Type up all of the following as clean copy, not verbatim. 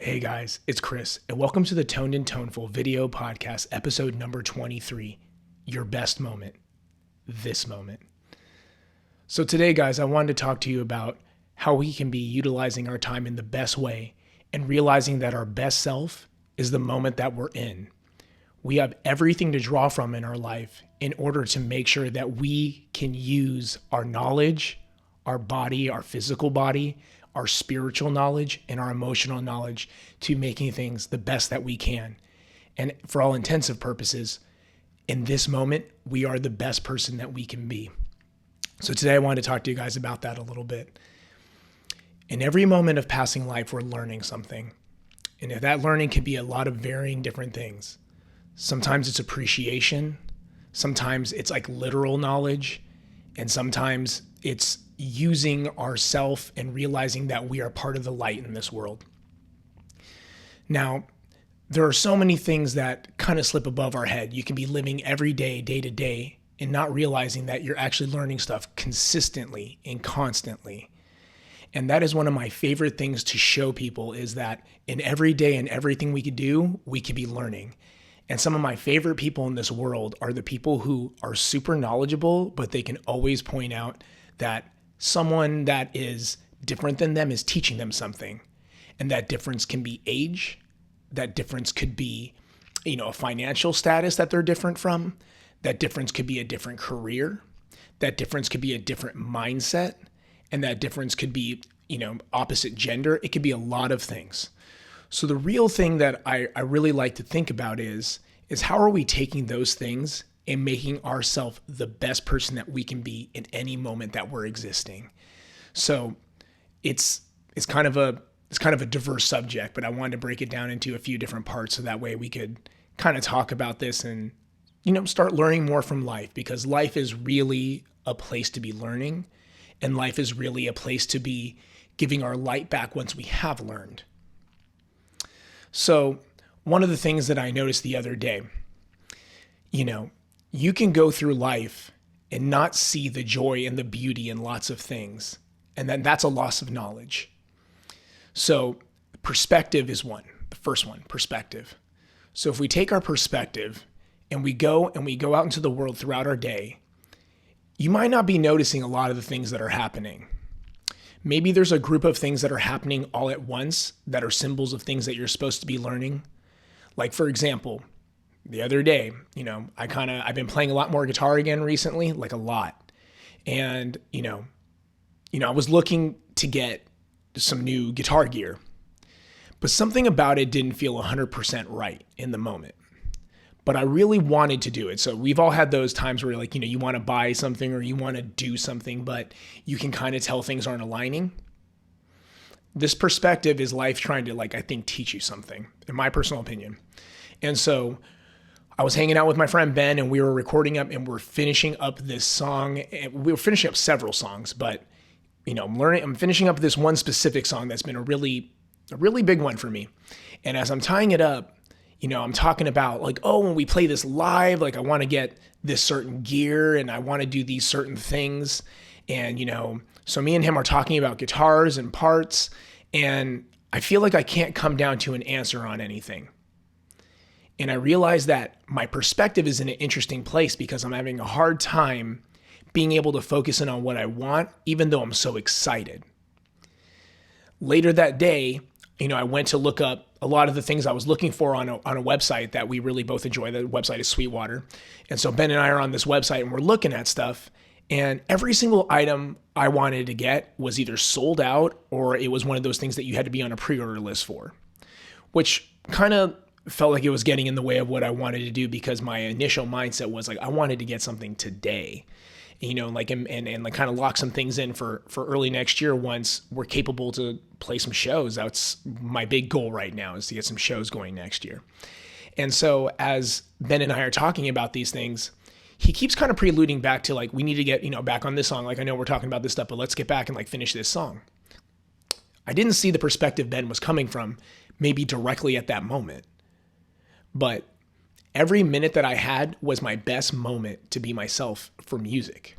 Hey guys, it's Chris, and welcome to the Toned and Toneful video podcast, episode number 23, Your Best Moment, This Moment. So today, guys, I wanted to talk to you about how we can be utilizing our time in the best way and realizing that our best self is the moment that we're in. We have everything to draw from in our life in order to make sure that we can use our knowledge, our body, our physical body, our spiritual knowledge, and our emotional knowledge to making things the best that we can. And for all intensive purposes, in this moment, we are the best person that we can be. So today I wanted to talk to you guys about that a little bit. In every moment of passing life, we're learning something. And if that learning can be a lot of varying different things. Sometimes it's appreciation. Sometimes it's like literal knowledge. And sometimes it's using ourself and realizing that we are part of the light in this world. Now, there are so many things that kind of slip above our head. You can be living every day, day to day, and not realizing that you're actually learning stuff consistently and constantly. And that is one of my favorite things to show people, is that in every day and everything we could do, we could be learning. And some of my favorite people in this world are the people who are super knowledgeable, but they can always point out that someone that is different than them is teaching them something. And that difference can be age. That difference could be, a financial status that they're different from. That difference could be a different career. That difference could be a different mindset. And that difference could be, opposite gender. It could be a lot of things. So the real thing that I really like to think about is how are we taking those things and making ourselves the best person that we can be in any moment that we're existing. So it's kind of a diverse subject, but I wanted to break it down into a few different parts so that way we could kind of talk about this and, start learning more from life, because life is really a place to be learning, and life is really a place to be giving our light back once we have learned. So one of the things that I noticed the other day, you can go through life and not see the joy and the beauty in lots of things. And then that's a loss of knowledge. So perspective is one, the first one, perspective. So if we take our perspective and we go out into the world throughout our day, you might not be noticing a lot of the things that are happening. Maybe there's a group of things that are happening all at once that are symbols of things that you're supposed to be learning. Like, for example, the other day, I've been playing a lot more guitar again recently, like a lot. And, I was looking to get some new guitar gear, but something about it didn't feel 100% right in the moment. But I really wanted to do it. So we've all had those times where you want to buy something or you want to do something, but you can kind of tell things aren't aligning. This perspective is life trying to, I think, teach you something, in my personal opinion. And so I was hanging out with my friend Ben, and we were recording up, and we're finishing up this song. And we were finishing up several songs, but I'm finishing up this one specific song that's been a really big one for me. And as I'm tying it up, I'm talking about when we play this live, I want to get this certain gear and I want to do these certain things. And, so me and him are talking about guitars and parts, and I feel like I can't come down to an answer on anything. And I realize that my perspective is in an interesting place because I'm having a hard time being able to focus in on what I want, even though I'm so excited. Later that day, I went to look up a lot of the things I was looking for on a website that we really both enjoy. The website is Sweetwater. And so Ben and I are on this website and we're looking at stuff, and every single item I wanted to get was either sold out or it was one of those things that you had to be on a pre-order list for, which kind of felt like it was getting in the way of what I wanted to do, because my initial mindset was I wanted to get something today, and kind of lock some things in for early next year once we're capable to play some shows. That's my big goal right now, is to get some shows going next year. And so as Ben and I are talking about these things, he keeps kind of preluding back to we need to get, back on this song. I know we're talking about this stuff, but let's get back and finish this song. I didn't see the perspective Ben was coming from maybe directly at that moment, but every minute that I had was my best moment to be myself for music.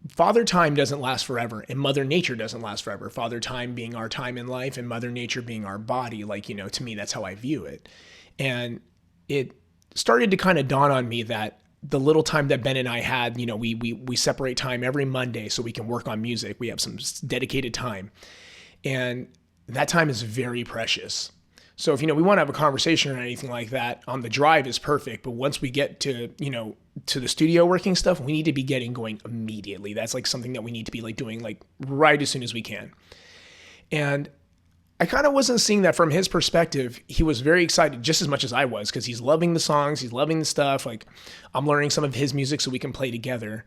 Father Time doesn't last forever, and Mother Nature doesn't last forever. Father Time being our time in life, and Mother Nature being our body. Like, to me, that's how I view it. And it started to kind of dawn on me that the little time that Ben and I had, we separate time every Monday so we can work on music. We have some dedicated time. And that time is very precious. So if, we want to have a conversation or anything like that, on the drive is perfect. But once we get to, to the studio working stuff, we need to be getting going immediately. That's like something that we need to be like doing like right as soon as we can. And I kind of wasn't seeing that from his perspective. He was very excited just as much as I was, because he's loving the songs. He's loving the stuff. Like, I'm learning some of his music so we can play together.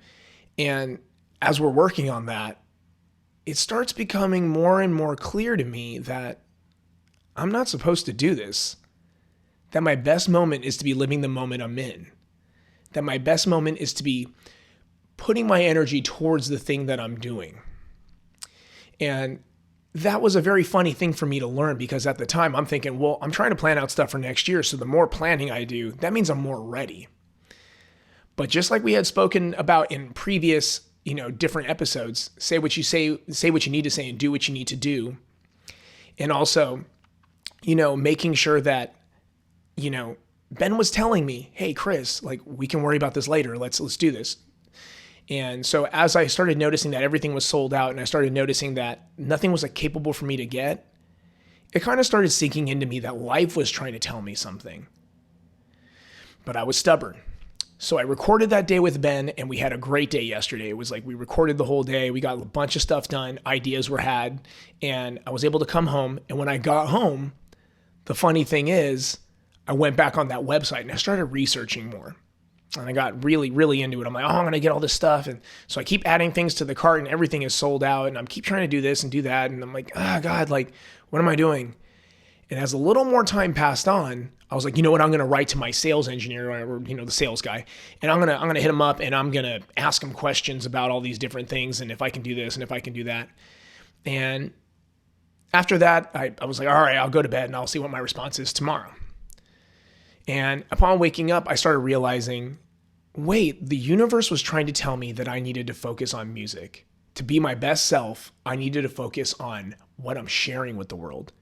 And as we're working on that, it starts becoming more and more clear to me that I'm not supposed to do this. That my best moment is to be living the moment I'm in. That my best moment is to be putting my energy towards the thing that I'm doing. And that was a very funny thing for me to learn, because at the time I'm thinking, well, I'm trying to plan out stuff for next year. So the more planning I do, that means I'm more ready. But just like we had spoken about in previous, different episodes, say what you need to say and do what you need to do. And also, making sure that, Ben was telling me, hey, Chris, like, we can worry about this later. Let's do this. And so as I started noticing that everything was sold out, and I started noticing that nothing was like capable for me to get, it kind of started sinking into me that life was trying to tell me something. But I was stubborn. So I recorded that day with Ben, and we had a great day yesterday. It was like we recorded the whole day. We got a bunch of stuff done. Ideas were had, and I was able to come home. And when I got home, the funny thing is, I went back on that website and I started researching more. And I got really, really into it. I'm like, I'm going to get all this stuff. And so I keep adding things to the cart, and everything is sold out. And I'm keep trying to do this and do that. And I'm like, God, like, what am I doing? And as a little more time passed on, I was like, you know what? I'm going to write to my sales engineer, or, the sales guy. And I'm going to hit him up, and I'm going to ask him questions about all these different things, and if I can do this and if I can do that. And after that, I was like, all right, I'll go to bed and I'll see what my response is tomorrow. And upon waking up, I started realizing, wait, the universe was trying to tell me that I needed to focus on music. To be my best self, I needed to focus on what I'm sharing with the world,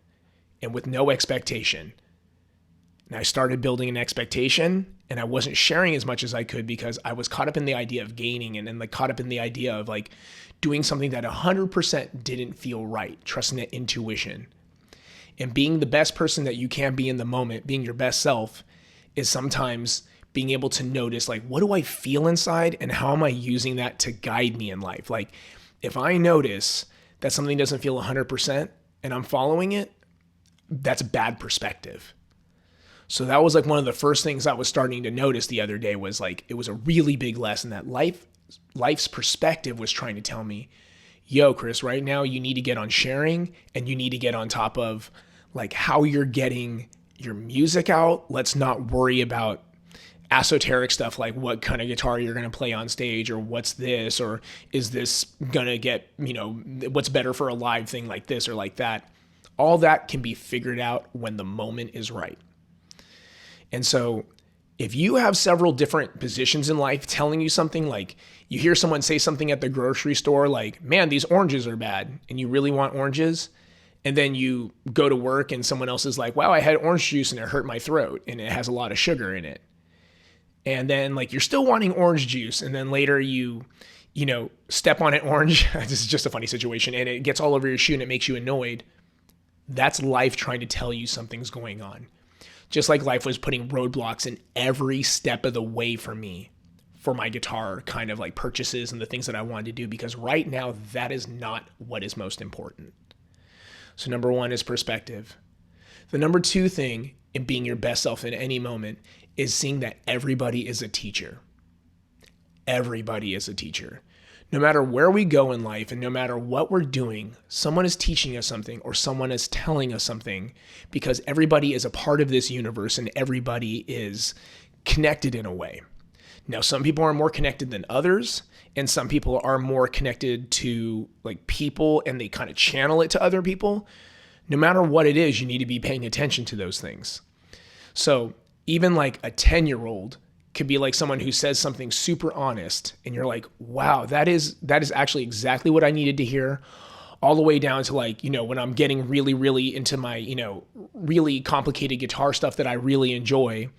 and with no expectation. And I started building an expectation, and I wasn't sharing as much as I could because I was caught up in the idea of gaining, and then like caught up in the idea of like doing something that 100% didn't feel right, trusting that intuition. And being the best person that you can be in the moment, being your best self, is sometimes being able to notice, like, what do I feel inside, and how am I using that to guide me in life? Like, if I notice that something doesn't feel 100% and I'm following it, that's bad perspective. So that was like one of the first things I was starting to notice the other day, was like, it was a really big lesson that life's perspective was trying to tell me, yo, Chris, right now you need to get on sharing, and you need to get on top of like how you're getting your music out. Let's not worry about esoteric stuff like what kind of guitar you're going to play on stage, or what's this, or is this going to get, what's better for a live thing like this or like that. All that can be figured out when the moment is right. And so if you have several different positions in life telling you something, like you hear someone say something at the grocery store, like, man, these oranges are bad, and you really want oranges. And then you go to work and someone else is like, wow, I had orange juice and it hurt my throat and it has a lot of sugar in it. And then like, you're still wanting orange juice. And then later you step on an orange. This is just a funny situation. And it gets all over your shoe and it makes you annoyed. That's life trying to tell you something's going on. Just like life was putting roadblocks in every step of the way for me, for my guitar kind of like purchases and the things that I wanted to do, because right now that is not what is most important. So number one is perspective. The number two thing in being your best self in any moment is seeing that everybody is a teacher. Everybody is a teacher. No matter where we go in life and no matter what we're doing, someone is teaching us something or someone is telling us something, because everybody is a part of this universe and everybody is connected in a way. Now, some people are more connected than others, and some people are more connected to like people and they kind of channel it to other people. No matter what it is, you need to be paying attention to those things. So even like a 10-year-old could be like someone who says something super honest and you're like, wow, that is actually exactly what I needed to hear, all the way down to like, when I'm getting really, really into my, really complicated guitar stuff that I really enjoy.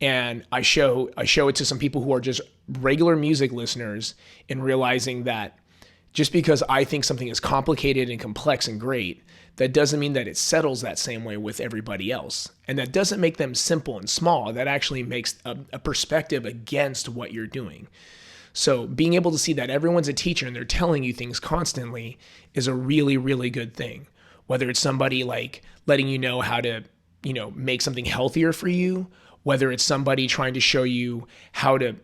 And I show it to some people who are just regular music listeners, and realizing that just because I think something is complicated and complex and great, that doesn't mean that it settles that same way with everybody else. And that doesn't make them simple and small. That actually makes a perspective against what you're doing. So being able to see that everyone's a teacher and they're telling you things constantly is a really, really good thing. Whether it's somebody like letting you know how to, make something healthier for you, whether it's somebody trying to show you how to,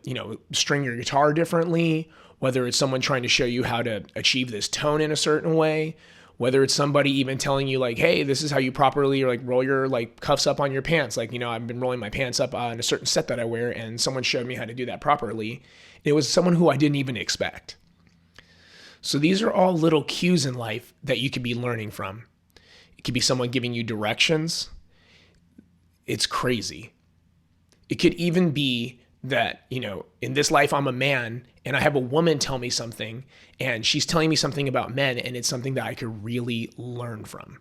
string your guitar differently, whether it's someone trying to show you how to achieve this tone in a certain way, whether it's somebody even telling you like, hey, this is how you properly like roll your like cuffs up on your pants. Like, I've been rolling my pants up on a certain set that I wear, and someone showed me how to do that properly. It was someone who I didn't even expect. So these are all little cues in life that you could be learning from. It could be someone giving you directions. It's crazy. It could even be that, in this life, I'm a man and I have a woman tell me something, and she's telling me something about men, and it's something that I could really learn from.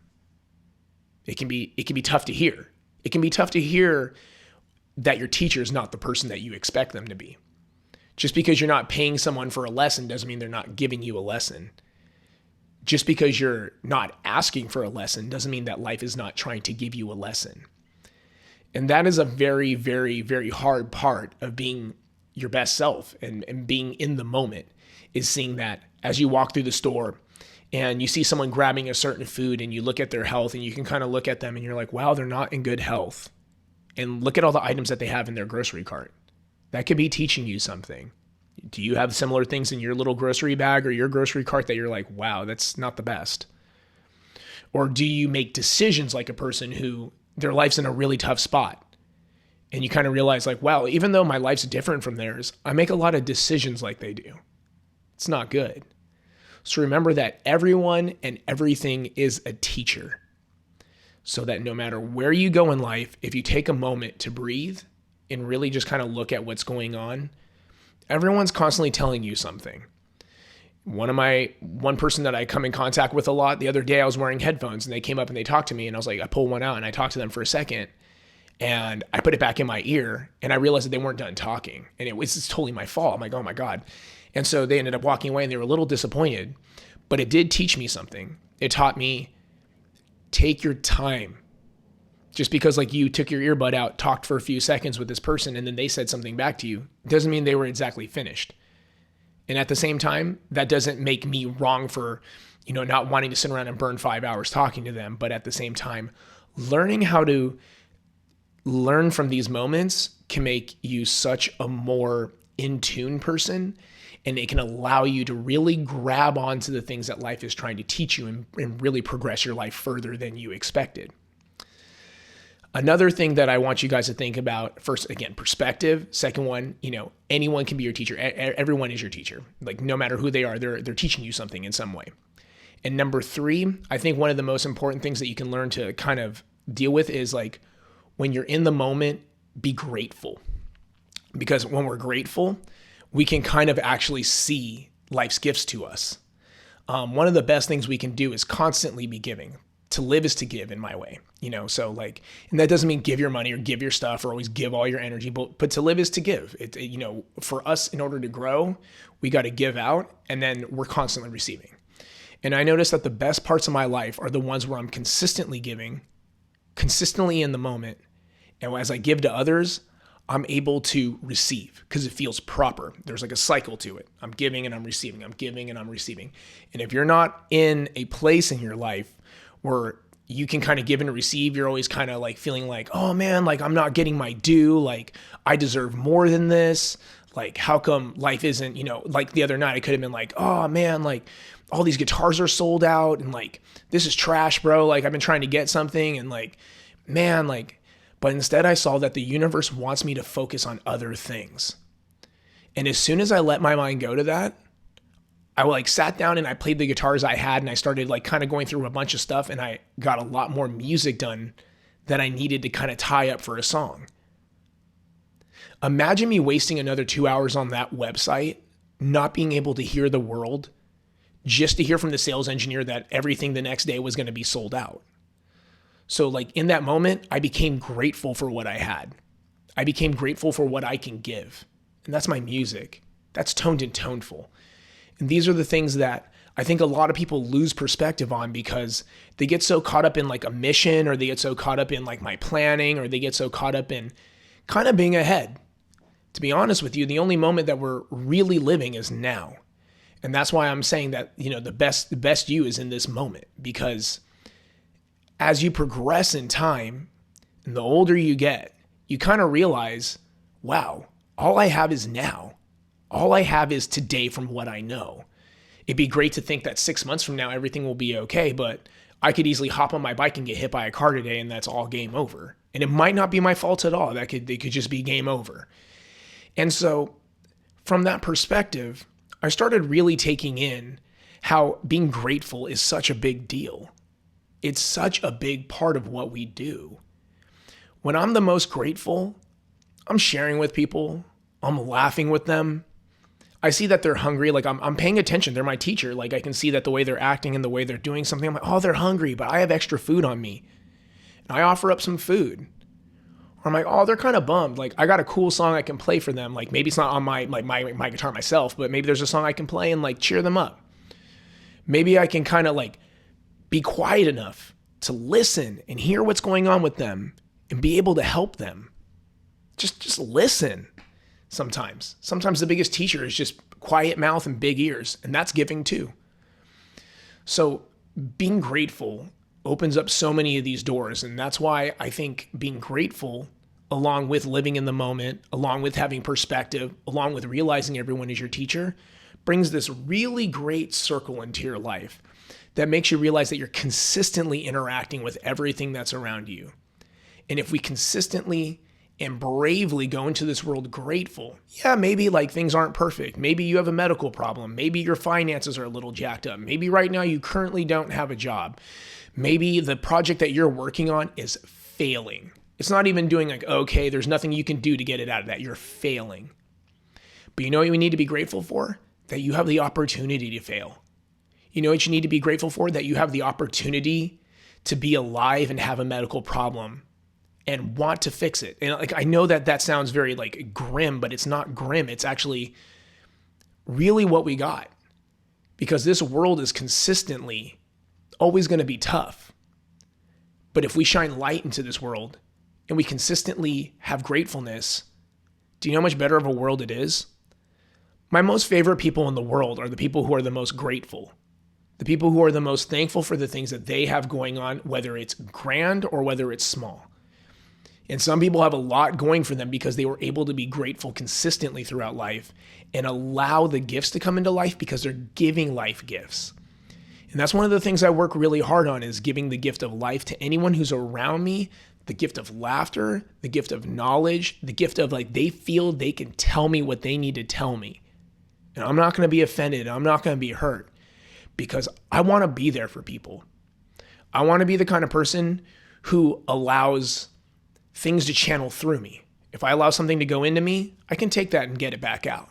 It can be tough to hear. It can be tough to hear that your teacher is not the person that you expect them to be. Just because you're not paying someone for a lesson doesn't mean they're not giving you a lesson. Just because you're not asking for a lesson doesn't mean that life is not trying to give you a lesson. And that is a very, very, very hard part of being your best self and being in the moment, is seeing that as you walk through the store and you see someone grabbing a certain food and you look at their health and you can kind of look at them and you're like, wow, they're not in good health. And look at all the items that they have in their grocery cart. That could be teaching you something. Do you have similar things in your little grocery bag or your grocery cart that you're like, wow, that's not the best? Or do you make decisions like a person who their life's in a really tough spot, and you kind of realize like, wow, even though my life's different from theirs, I make a lot of decisions like they do. It's not good. So remember that everyone and everything is a teacher, so that no matter where you go in life, if you take a moment to breathe and really just kind of look at what's going on, everyone's constantly telling you something. One person that I come in contact with a lot, the other day I was wearing headphones and they came up and they talked to me, and I was like, I pulled one out and I talked to them for a second and I put it back in my ear and I realized that they weren't done talking, and it's totally my fault. I'm like, oh my God. And so they ended up walking away and they were a little disappointed, but it did teach me something. It taught me, take your time. Just because like you took your earbud out, talked for a few seconds with this person, and then they said something back to you, doesn't mean they were exactly finished. And at the same time, that doesn't make me wrong for, not wanting to sit around and burn 5 hours talking to them. But at the same time, learning how to learn from these moments can make you such a more in tune person, and it can allow you to really grab onto the things that life is trying to teach you and really progress your life further than you expected. Another thing that I want you guys to think about, first, again, perspective. Second one, anyone can be your teacher. Everyone is your teacher. Like, no matter who they are, they're teaching you something in some way. And number 3, I think one of the most important things that you can learn to kind of deal with is like, when you're in the moment, be grateful. Because when we're grateful, we can kind of actually see life's gifts to us. One of the best things we can do is constantly be giving. To live is to give, in my way, so like, and that doesn't mean give your money or give your stuff or always give all your energy, but to live is to give. For us, in order to grow, we got to give out, and then we're constantly receiving. And I noticed that the best parts of my life are the ones where I'm consistently giving, consistently in the moment. And as I give to others, I'm able to receive because it feels proper. There's like a cycle to it. I'm giving and I'm receiving. I'm giving and I'm receiving. And if you're not in a place in your life where you can kind of give and receive, you're always kind of like feeling like, oh man, like I'm not getting my due. Like I deserve more than this. Like how come life isn't, like the other night I could have been like, oh man, like all these guitars are sold out and like, this is trash, bro. Like I've been trying to get something and like, man, like, but instead I saw that the universe wants me to focus on other things. And as soon as I let my mind go to that, I like sat down and I played the guitars I had, and I started like kind of going through a bunch of stuff, and I got a lot more music done that I needed to kind of tie up for a song. Imagine me wasting another 2 hours on that website, not being able to hear the world, just to hear from the sales engineer that everything the next day was going to be sold out. So like in that moment, I became grateful for what I had. I became grateful for what I can give. And that's my music. That's toned and toneful. And these are the things that I think a lot of people lose perspective on because they get so caught up in like a mission, or they get so caught up in like my planning, or they get so caught up in kind of being ahead. To be honest with you, the only moment that we're really living is now. And that's why I'm saying that, the best you is in this moment, because as you progress in time and the older you get, you kind of realize, wow, all I have is now. All I have is today from what I know. It'd be great to think that 6 months from now, everything will be okay, but I could easily hop on my bike and get hit by a car today and that's all game over. And it might not be my fault at all. It could just be game over. And so from that perspective, I started really taking in how being grateful is such a big deal. It's such a big part of what we do. When I'm the most grateful, I'm sharing with people, I'm laughing with them. I see that they're hungry. Like I'm paying attention. They're my teacher. Like I can see that the way they're acting and the way they're doing something, I'm like, oh, they're hungry, but I have extra food on me. And I offer up some food. Or I'm like, oh, they're kind of bummed. Like I got a cool song I can play for them. Like maybe it's not on my guitar myself, but maybe there's a song I can play and like cheer them up. Maybe I can kind of like be quiet enough to listen and hear what's going on with them and be able to help them. Just listen. Sometimes the biggest teacher is just quiet mouth and big ears, and that's giving too. So being grateful opens up so many of these doors. And that's why I think being grateful, along with living in the moment, along with having perspective, along with realizing everyone is your teacher, brings this really great circle into your life that makes you realize that you're consistently interacting with everything that's around you. And if we consistently and bravely go into this world grateful, yeah, maybe like things aren't perfect. Maybe you have a medical problem. Maybe your finances are a little jacked up. Maybe right now you currently don't have a job. Maybe the project that you're working on is failing. It's not even doing like, okay, there's nothing you can do to get it out of that. You're failing. But you know what you need to be grateful for? That you have the opportunity to fail. You know what you need to be grateful for? That you have the opportunity to be alive and have a medical problem and want to fix it. And like, I know that sounds very like grim, but it's not grim. It's actually really what we got, because this world is consistently always going to be tough. But if we shine light into this world and we consistently have gratefulness, do you know how much better of a world it is? My most favorite people in the world are the people who are the most grateful. The people who are the most thankful for the things that they have going on, whether it's grand or whether it's small. And some people have a lot going for them because they were able to be grateful consistently throughout life and allow the gifts to come into life because they're giving life gifts. And that's one of the things I work really hard on, is giving the gift of life to anyone who's around me, the gift of laughter, the gift of knowledge, the gift of like they feel they can tell me what they need to tell me. And I'm not going to be offended. I'm not going to be hurt, because I want to be there for people. I want to be the kind of person who allows things to channel through me. If I allow something to go into me, I can take that and get it back out.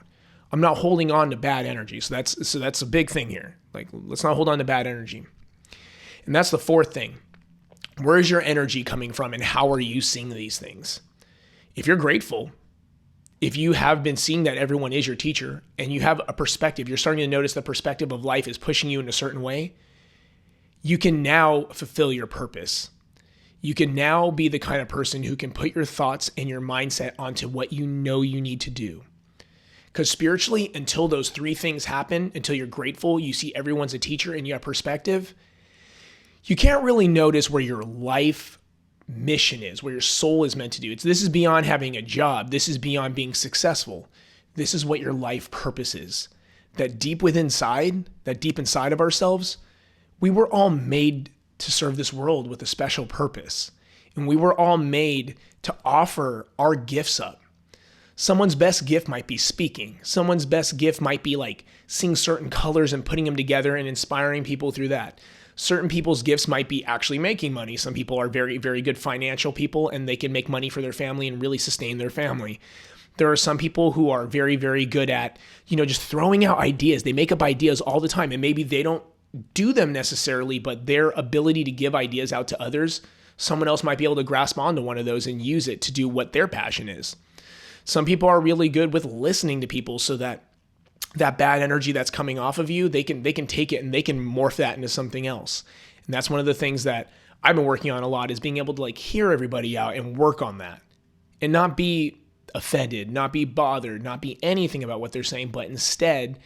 I'm not holding on to bad energy. So that's a big thing here. Like, let's not hold on to bad energy. And that's the fourth thing. Where is your energy coming from, and how are you seeing these things? If you're grateful, if you have been seeing that everyone is your teacher and you have a perspective, you're starting to notice the perspective of life is pushing you in a certain way, you can now fulfill your purpose. You can now be the kind of person who can put your thoughts and your mindset onto what you know you need to do. Because spiritually, until those three things happen, until you're grateful, you see everyone's a teacher and you have perspective, you can't really notice where your life mission is, where your soul is meant to do. This is beyond having a job. This is beyond being successful. This is what your life purpose is. That deep inside of ourselves, we were all made to serve this world with a special purpose. And we were all made to offer our gifts up. Someone's best gift might be speaking. Someone's best gift might be like seeing certain colors and putting them together and inspiring people through that. Certain people's gifts might be actually making money. Some people are very, very good financial people and they can make money for their family and really sustain their family. There are some people who are very, very good at, just throwing out ideas. They make up ideas all the time, and maybe they don't do them necessarily, but their ability to give ideas out to others, someone else might be able to grasp onto one of those and use it to do what their passion is. Some people are really good with listening to people so that bad energy that's coming off of you, they can take it and they can morph that into something else. And that's one of the things that I've been working on a lot, is being able to hear everybody out and work on that and not be offended, not be bothered, not be anything about what they're saying, but instead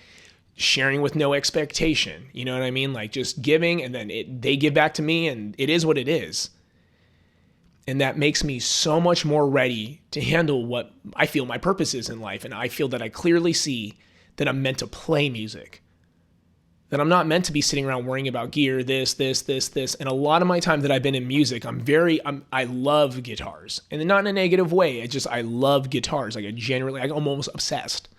sharing with no expectation. You know what I mean? Just giving, and then they give back to me, and it is what it is. And that makes me so much more ready to handle what I feel my purpose is in life. And I feel that I clearly see that I'm meant to play music, that I'm not meant to be sitting around worrying about gear, this. And a lot of my time that I've been in music, I love guitars, and not in a negative way. I love guitars. I'm almost obsessed.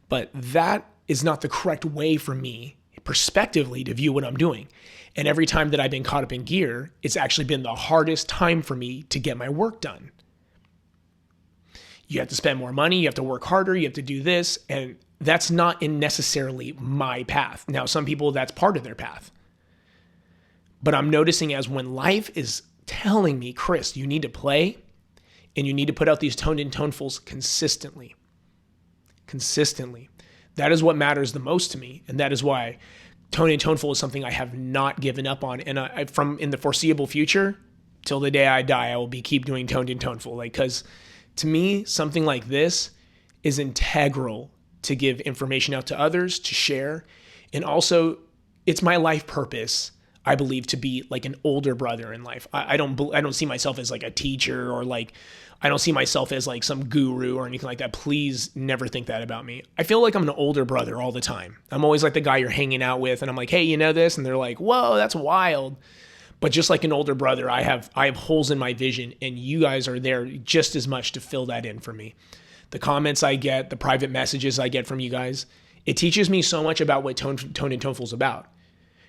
But that is not the correct way for me, perspectively, to view what I'm doing. And every time that I've been caught up in gear, it's actually been the hardest time for me to get my work done. You have to spend more money, you have to work harder, you have to do this, and that's not necessarily my path. Now, some people, that's part of their path. But I'm noticing as when life is telling me, Chris, you need to play, and you need to put out these toned and tonefuls consistently. That is what matters the most to me, and that is why tone and toneful is something I have not given up on. And from in the foreseeable future, till the day I die, I will keep doing toned and toneful. Because to me, something like this is integral to give information out to others, to share. And also, it's my life purpose, I believe, to be an older brother in life. I don't see myself as a teacher, or I don't see myself as some guru or anything like that. Please never think that about me. I feel like I'm an older brother all the time. I'm always the guy you're hanging out with, and I'm like, hey, you know this? And they're like, whoa, that's wild. But just like an older brother, I have holes in my vision, and you guys are there just as much to fill that in for me. The comments I get, the private messages I get from you guys, it teaches me so much about what Tone and Toneful is about.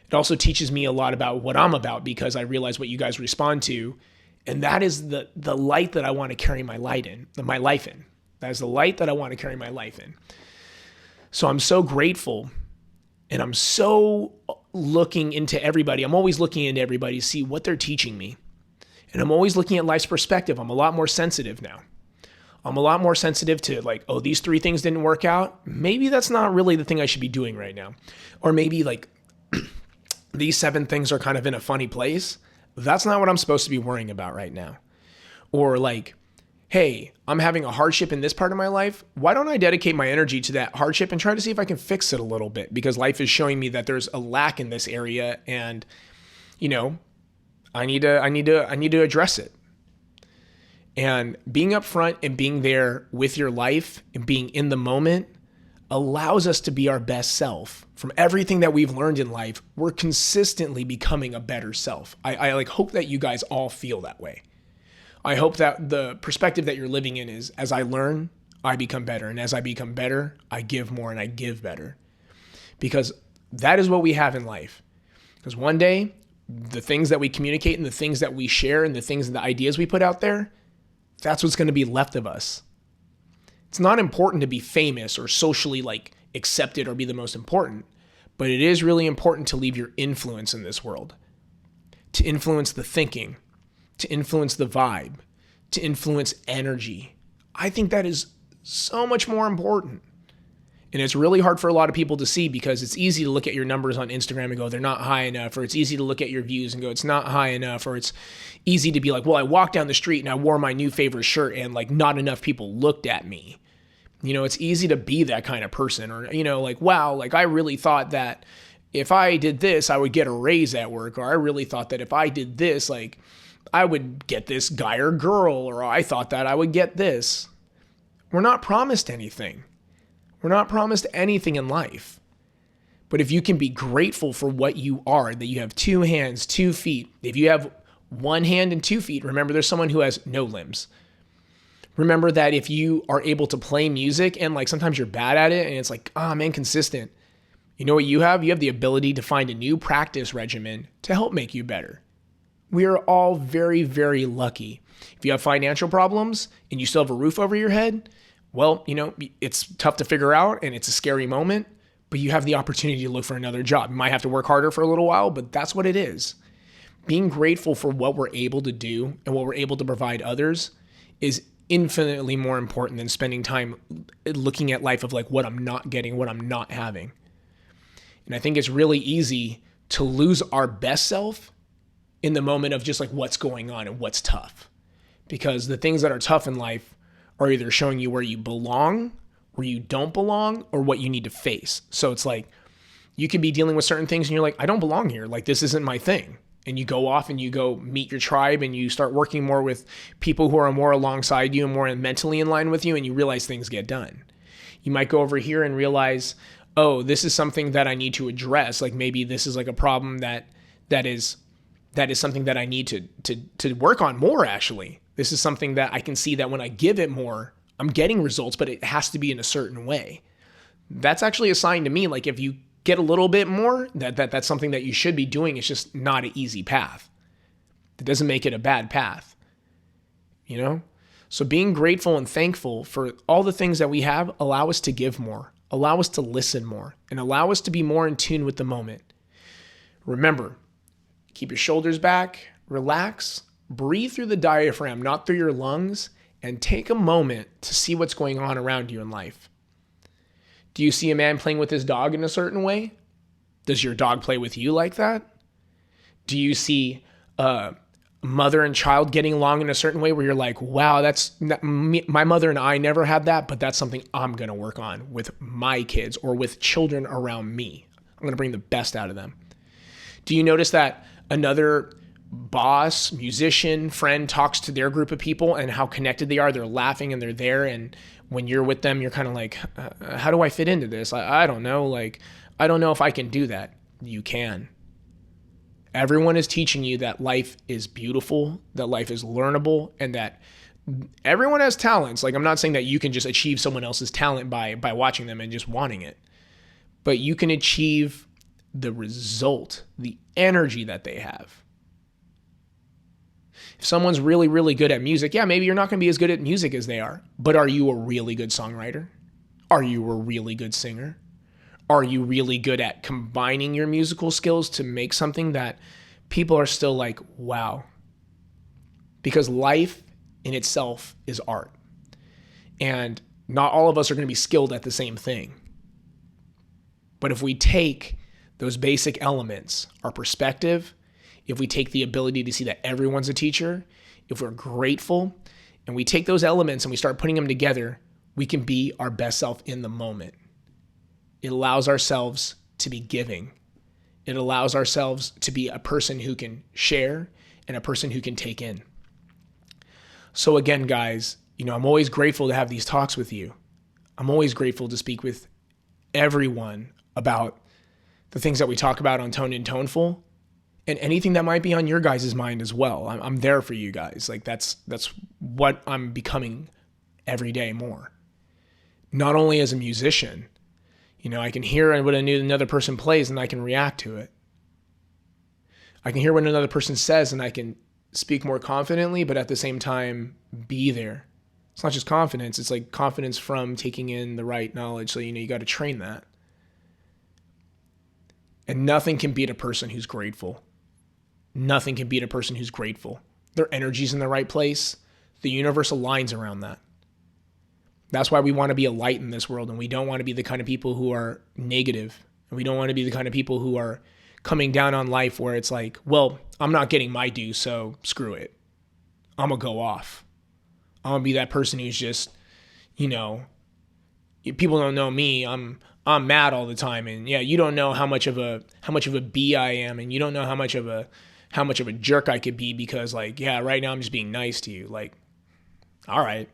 It also teaches me a lot about what I'm about, because I realize what you guys respond to. And that is the light that I want to carry my life in. That is the light that I want to carry my life in. So I'm so grateful, and I'm so looking into everybody. I'm always looking into everybody to see what they're teaching me. And I'm always looking at life's perspective. I'm a lot more sensitive now. I'm a lot more sensitive to these 3 things didn't work out. Maybe that's not really the thing I should be doing right now. Or maybe these 7 things are kind of in a funny place. That's not what I'm supposed to be worrying about right now. Or hey, I'm having a hardship in this part of my life. Why don't I dedicate my energy to that hardship and try to see if I can fix it a little bit? Because life is showing me that there's a lack in this area, and I need to address it. And being upfront and being there with your life and being in the moment allows us to be our best self. From everything that we've learned in life, we're consistently becoming a better self. I hope that you guys all feel that way. I hope that the perspective that you're living in is, as I learn, I become better. And as I become better, I give more and I give better. Because that is what we have in life. Because one day, the things that we communicate and the things that we share and the things and the ideas we put out there, that's what's going to be left of us. It's not important to be famous or socially accepted or be the most important, but it is really important to leave your influence in this world, to influence the thinking, to influence the vibe, to influence energy. I think that is so much more important. And it's really hard for a lot of people to see, because it's easy to look at your numbers on Instagram and go, they're not high enough, or it's easy to look at your views and go, it's not high enough, or it's easy to be like, well, I walked down the street and I wore my new favorite shirt and not enough people looked at me. It's easy to be that kind of person, or, wow, I really thought that if I did this, I would get a raise at work, or I really thought that if I did this, I would get this guy or girl, or I thought that I would get this. We're not promised anything. We're not promised anything in life. But if you can be grateful for what you are, that you have 2 hands, 2 feet. If you have 1 hand and 2 feet, remember there's someone who has no limbs. Remember that if you are able to play music and sometimes you're bad at it and it's I'm inconsistent. You know what you have? You have the ability to find a new practice regimen to help make you better. We are all very, very lucky. If you have financial problems and you still have a roof over your head, Well, it's tough to figure out and it's a scary moment, but you have the opportunity to look for another job. You might have to work harder for a little while, but that's what it is. Being grateful for what we're able to do and what we're able to provide others is infinitely more important than spending time looking at life of like what I'm not getting, what I'm not having. And I think it's really easy to lose our best self in the moment of just like what's going on and what's tough. Because the things that are tough in life are either showing you where you belong, where you don't belong, or what you need to face. So it's like you could be dealing with certain things and you're like, I don't belong here. Like this isn't my thing. And you go off and you go meet your tribe and you start working more with people who are more alongside you and more mentally in line with you, and you realize things get done. You might go over here and realize, oh, this is something that I need to address. Like maybe this is like a problem that is something that I need to work on more actually. This is something that I can see that when I give it more, I'm getting results, but it has to be in a certain way. That's actually a sign to me. Like if you get a little bit more, that's something that you should be doing. It's just not an easy path. It doesn't make it a bad path, So being grateful and thankful for all the things that we have allow us to give more, allow us to listen more, and allow us to be more in tune with the moment. Remember, keep your shoulders back, relax, breathe through the diaphragm, not through your lungs, and take a moment to see what's going on around you in life. Do you see a man playing with his dog in a certain way? Does your dog play with you like that? Do you see mother and child getting along in a certain way where you're like, wow, my mother and I never had that, but that's something I'm going to work on with my kids or with children around me. I'm going to bring the best out of them. Do you notice that another boss, musician, friend talks to their group of people and how connected they are? They're laughing and they're there, and when you're with them, you're kind of like, how do I fit into this? I don't know. Like, I don't know if I can do that. You can. Everyone is teaching you that life is beautiful, that life is learnable, and that everyone has talents. Like, I'm not saying that you can just achieve someone else's talent by watching them and just wanting it, but you can achieve the result, the energy that they have. If someone's really, really good at music, yeah, maybe you're not going to be as good at music as they are, but are you a really good songwriter? Are you a really good singer? Are you really good at combining your musical skills to make something that people are still like, wow? Because life in itself is art. And not all of us are going to be skilled at the same thing. But if we take those basic elements, our perspective, if we take the ability to see that everyone's a teacher, if we're grateful, and we take those elements and we start putting them together, we can be our best self in the moment. It allows ourselves to be giving. It allows ourselves to be a person who can share and a person who can take in. So again, guys, I'm always grateful to have these talks with you. I'm always grateful to speak with everyone about the things that we talk about on Tone and Toneful, and anything that might be on your guys' mind as well. I'm there for you guys. Like that's what I'm becoming every day more. Not only as a musician, I can hear what another person plays and I can react to it. I can hear what another person says and I can speak more confidently, but at the same time, be there. It's not just confidence. It's like confidence from taking in the right knowledge. So, you got to train that. And nothing can beat a person who's grateful. Nothing can beat a person who's grateful. Their energy's in the right place. The universe aligns around that. That's why we want to be a light in this world, and we don't want to be the kind of people who are negative, and we don't want to be the kind of people who are coming down on life where it's like, well, I'm not getting my due, so screw it. I'm going to go off. I'm going to be that person who's just, people don't know me. I'm mad all the time, and yeah, you don't know how much of a bee I am, and you don't know how much of a jerk I could be because like, yeah, right now I'm just being nice to you. Like, all right,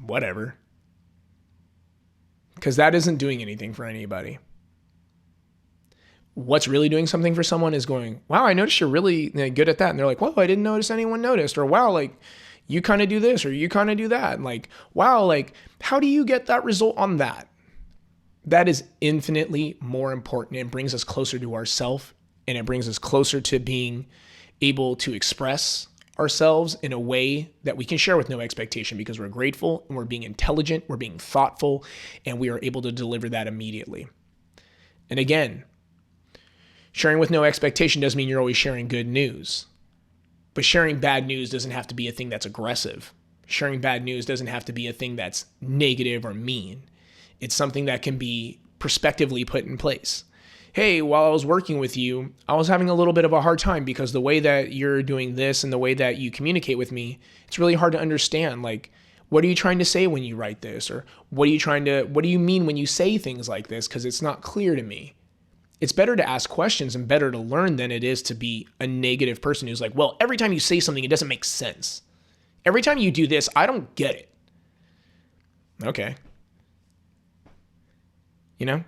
whatever. Because that isn't doing anything for anybody. What's really doing something for someone is going, wow, I noticed you're really good at that. And they're like, well, I didn't notice anyone noticed. Or wow, like you kind of do this or you kind of do that. And like, wow, like how do you get that result on that? That is infinitely more important. It brings us closer to ourselves, and it brings us closer to being able to express ourselves in a way that we can share with no expectation because we're grateful and we're being intelligent, we're being thoughtful, and we are able to deliver that immediately. And again, sharing with no expectation doesn't mean you're always sharing good news. But sharing bad news doesn't have to be a thing that's aggressive. Sharing bad news doesn't have to be a thing that's negative or mean. It's something that can be prospectively put in place. Hey, while I was working with you, I was having a little bit of a hard time because the way that you're doing this and the way that you communicate with me, it's really hard to understand. Like, what are you trying to say when you write this? Or what do you mean when you say things like this? Because it's not clear to me. It's better to ask questions and better to learn than it is to be a negative person who's like, well, every time you say something, it doesn't make sense. Every time you do this, I don't get it. Okay. You know?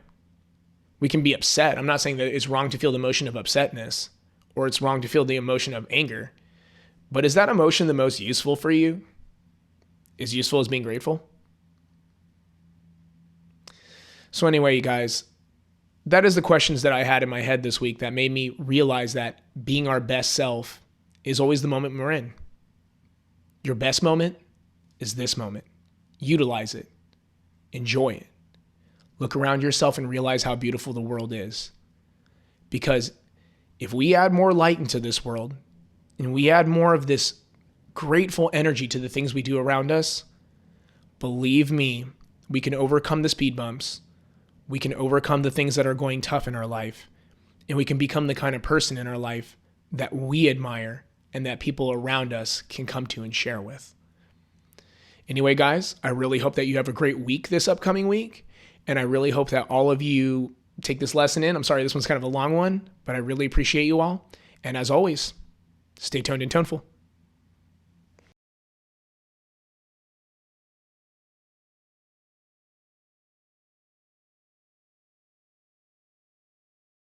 We can be upset. I'm not saying that it's wrong to feel the emotion of upsetness or it's wrong to feel the emotion of anger. But is that emotion the most useful for you? As useful as being grateful? So anyway, you guys, that is the questions that I had in my head this week that made me realize that being our best self is always the moment we're in. Your best moment is this moment. Utilize it. Enjoy it. Look around yourself and realize how beautiful the world is. Because if we add more light into this world and we add more of this grateful energy to the things we do around us, believe me, we can overcome the speed bumps. We can overcome the things that are going tough in our life. And we can become the kind of person in our life that we admire and that people around us can come to and share with. Anyway, guys, I really hope that you have a great week this upcoming week. And I really hope that all of you take this lesson in. I'm sorry, this one's kind of a long one, but I really appreciate you all. And as always, stay toned and toneful.